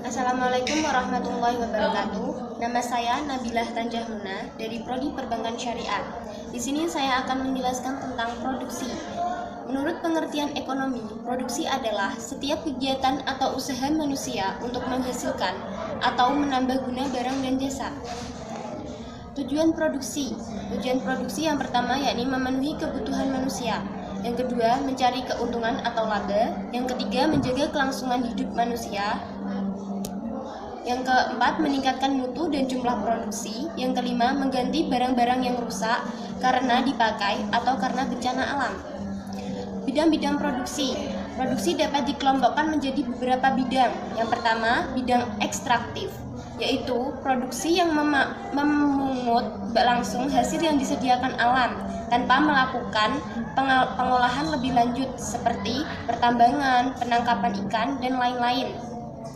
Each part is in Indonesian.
Assalamualaikum warahmatullahi wabarakatuh. Nama saya Nabilah Tanjahmuna dari Prodi Perbankan Syariah. Di sini saya akan menjelaskan tentang produksi. Menurut pengertian ekonomi, produksi adalah setiap kegiatan atau usaha manusia untuk menghasilkan atau menambah guna barang dan jasa. Tujuan produksi yang pertama yakni memenuhi kebutuhan manusia. Yang kedua, mencari keuntungan atau laba. Yang ketiga, menjaga kelangsungan hidup manusia. Yang keempat, meningkatkan mutu dan jumlah produksi. Yang kelima, mengganti barang-barang yang rusak karena dipakai atau karena bencana alam. Bidang-bidang produksi. Produksi dapat dikelompokkan menjadi beberapa bidang. Yang pertama, bidang ekstraktif, yaitu produksi yang memungut langsung hasil yang disediakan alam tanpa melakukan pengolahan lebih lanjut seperti pertambangan, penangkapan ikan, dan lain-lain.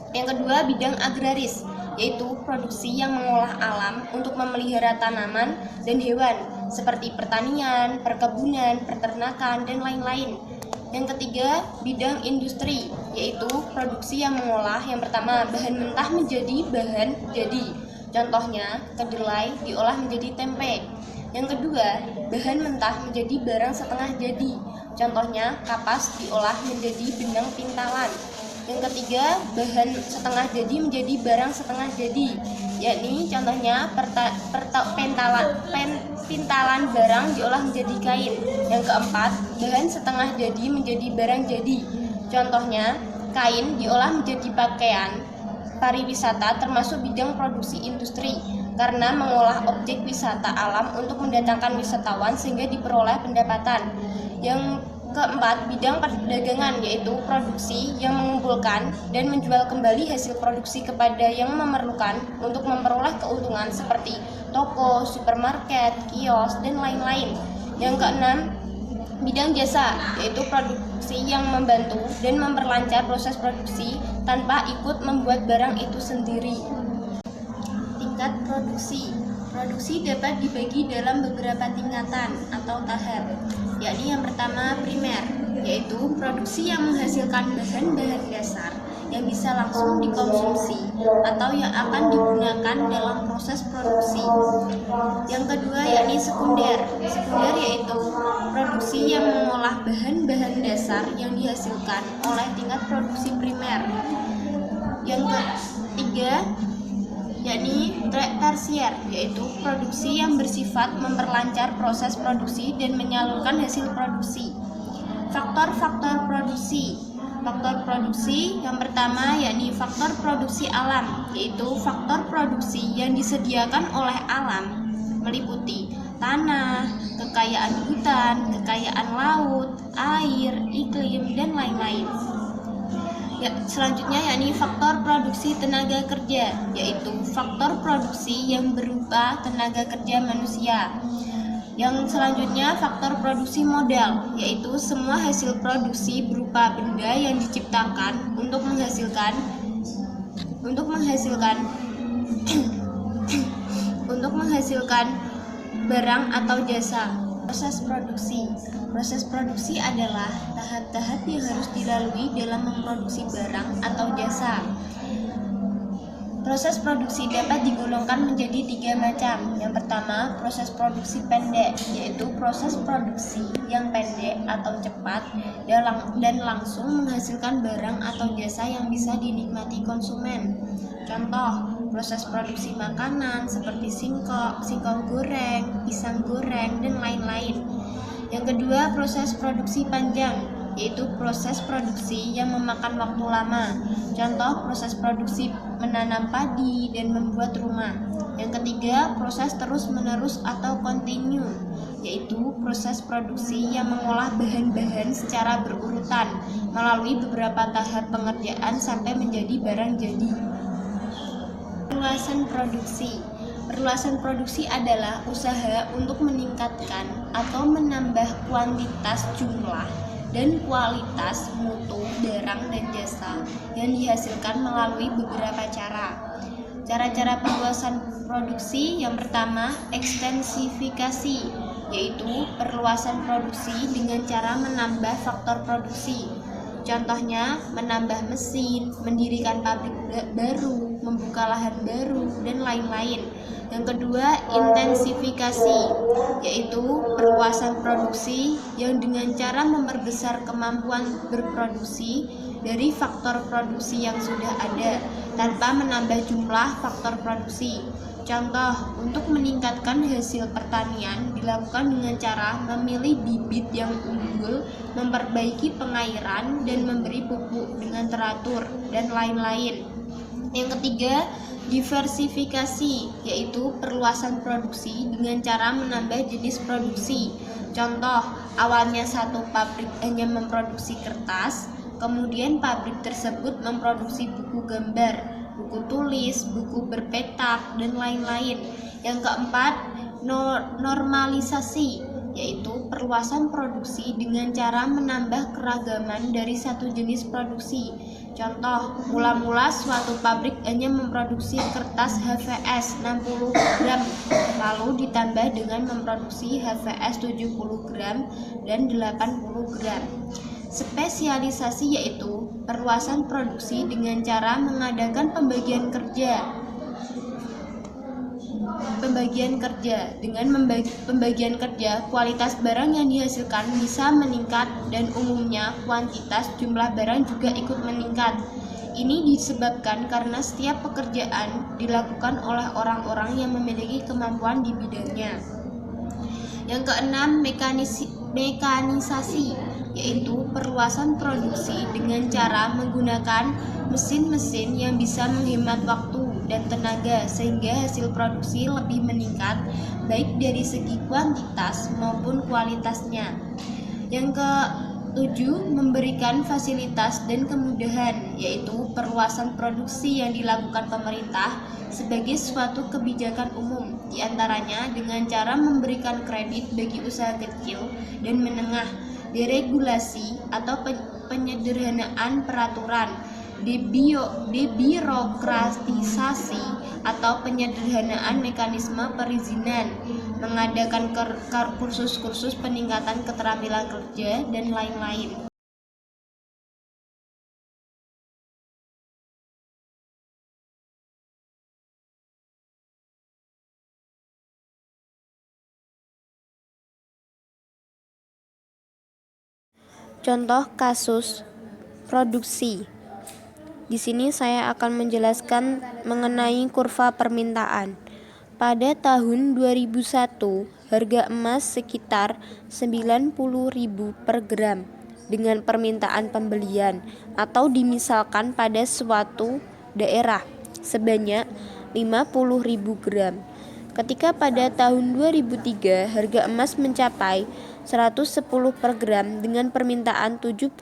Yang kedua, bidang agraris, yaitu produksi yang mengolah alam untuk memelihara tanaman dan hewan seperti pertanian, perkebunan, peternakan, dan lain-lain. Yang ketiga, bidang industri, yaitu produksi yang mengolah yang pertama bahan mentah menjadi bahan jadi. Contohnya, kedelai diolah menjadi tempe. Yang kedua, bahan mentah menjadi barang setengah jadi. Contohnya, kapas diolah menjadi benang pintalan. Yang ketiga, bahan setengah jadi menjadi barang setengah jadi, yakni contohnya pintalan barang diolah menjadi kain. Yang keempat, bahan setengah jadi menjadi barang jadi. Contohnya, kain diolah menjadi pakaian. Pariwisata termasuk bidang produksi industri karena mengolah objek wisata alam untuk mendatangkan wisatawan sehingga diperoleh pendapatan. Yang keempat, bidang perdagangan, yaitu produksi yang mengumpulkan dan menjual kembali hasil produksi kepada yang memerlukan untuk memperoleh keuntungan seperti toko, supermarket, kios, dan lain-lain. Yang keenam, bidang jasa, yaitu produksi yang membantu dan memperlancar proses produksi tanpa ikut membuat barang itu sendiri. Tingkat produksi. Produksi dapat dibagi dalam beberapa tingkatan atau tahap, yakni yang pertama primer, yaitu produksi yang menghasilkan bahan-bahan dasar yang bisa langsung dikonsumsi atau yang akan digunakan dalam proses produksi. Yang kedua yakni sekunder. Sekunder yaitu produksi yang mengolah bahan-bahan dasar yang dihasilkan oleh tingkat produksi primer. Yang ketiga yakni tersier, yaitu produksi yang bersifat memperlancar proses produksi dan menyalurkan hasil produksi. Faktor-faktor produksi. Faktor produksi yang pertama yakni faktor produksi alam, yaitu faktor produksi yang disediakan oleh alam, meliputi tanah, kekayaan hutan, kekayaan laut, air, iklim, dan lain-lain. Selanjutnya yakni faktor produksi tenaga kerja, yaitu faktor produksi yang berupa tenaga kerja manusia. Yang selanjutnya faktor produksi modal, yaitu semua hasil produksi berupa benda yang diciptakan untuk menghasilkan barang atau jasa. Proses produksi adalah tahap-tahap yang harus dilalui dalam memproduksi barang atau jasa. Proses produksi dapat digolongkan menjadi 3 macam. Yang pertama, proses produksi pendek, yaitu proses produksi yang pendek atau cepat dan langsung menghasilkan barang atau jasa yang bisa dinikmati konsumen. Contoh, proses produksi makanan seperti singkong goreng, pisang goreng, dan lain-lain. Yang kedua, proses produksi panjang, yaitu proses produksi yang memakan waktu lama. Contoh, proses produksi menanam padi dan membuat rumah. Yang ketiga, proses terus-menerus atau kontinu, yaitu proses produksi yang mengolah bahan-bahan secara berurutan melalui beberapa tahap pengerjaan sampai menjadi barang jadi. Perluasan produksi. Perluasan produksi adalah usaha untuk meningkatkan atau menambah kuantitas, jumlah, dan kualitas mutu barang dan jasa yang dihasilkan melalui beberapa cara. Cara-cara perluasan produksi yang pertama, ekstensifikasi, yaitu perluasan produksi dengan cara menambah faktor produksi. Contohnya, menambah mesin, mendirikan pabrik baru, membuka lahan baru, dan lain-lain. Yang kedua, intensifikasi, yaitu perluasan produksi yang dengan cara memperbesar kemampuan berproduksi dari faktor produksi yang sudah ada tanpa menambah jumlah faktor produksi. Contoh, untuk meningkatkan hasil pertanian dilakukan dengan cara memilih bibit yang unggul, memperbaiki pengairan, dan memberi pupuk dengan teratur, dan lain-lain. Yang ketiga, diversifikasi, yaitu perluasan produksi dengan cara menambah jenis produksi. Contoh, awalnya satu pabrik hanya memproduksi kertas, kemudian pabrik tersebut memproduksi buku gambar, buku tulis, buku berpetak, dan lain-lain. Yang keempat, normalisasi, yaitu perluasan produksi dengan cara menambah keragaman dari satu jenis produksi. Contoh, mula-mula suatu pabrik hanya memproduksi kertas HVS 60 gram, lalu ditambah dengan memproduksi HVS 70 gram dan 80 gram. Spesialisasi yaitu perluasan produksi dengan cara mengadakan pembagian kerja. Dengan pembagian kerja, kualitas barang yang dihasilkan bisa meningkat dan umumnya kuantitas jumlah barang juga ikut meningkat. Ini disebabkan karena setiap pekerjaan dilakukan oleh orang-orang yang memiliki kemampuan di bidangnya. Yang keenam, mekanisasi, yaitu perluasan produksi dengan cara menggunakan mesin-mesin yang bisa menghemat waktu dan tenaga sehingga hasil produksi lebih meningkat baik dari segi kuantitas maupun kualitasnya. Yang ketujuh, memberikan fasilitas dan kemudahan, yaitu perluasan produksi yang dilakukan pemerintah sebagai suatu kebijakan umum, diantaranya dengan cara memberikan kredit bagi usaha kecil dan menengah, deregulasi atau penyederhanaan peraturan, debirokratisasi atau penyederhanaan mekanisme perizinan, mengadakan kursus-kursus peningkatan keterampilan kerja, dan lain-lain. Contoh kasus produksi. Di sini saya akan menjelaskan mengenai kurva permintaan. Pada tahun 2001, harga emas sekitar 90.000 per gram dengan permintaan pembelian atau dimisalkan pada suatu daerah sebanyak 50.000 gram. Ketika pada tahun 2003 harga emas mencapai 110 per gram dengan permintaan 70.000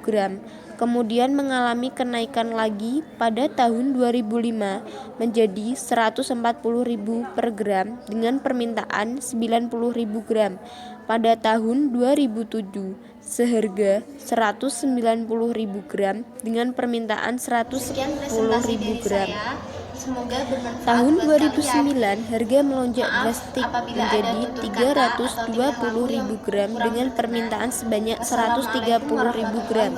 gram, kemudian mengalami kenaikan lagi pada tahun 2005 menjadi 140.000 per gram dengan permintaan 90.000 gram. Pada tahun 2007 seharga 190.000 gram dengan permintaan 110.000 gram. Semoga bermanfaat. Tahun 2009 harga melonjak drastis menjadi 320.000 gram dengan permintaan sebanyak 130.000 gram.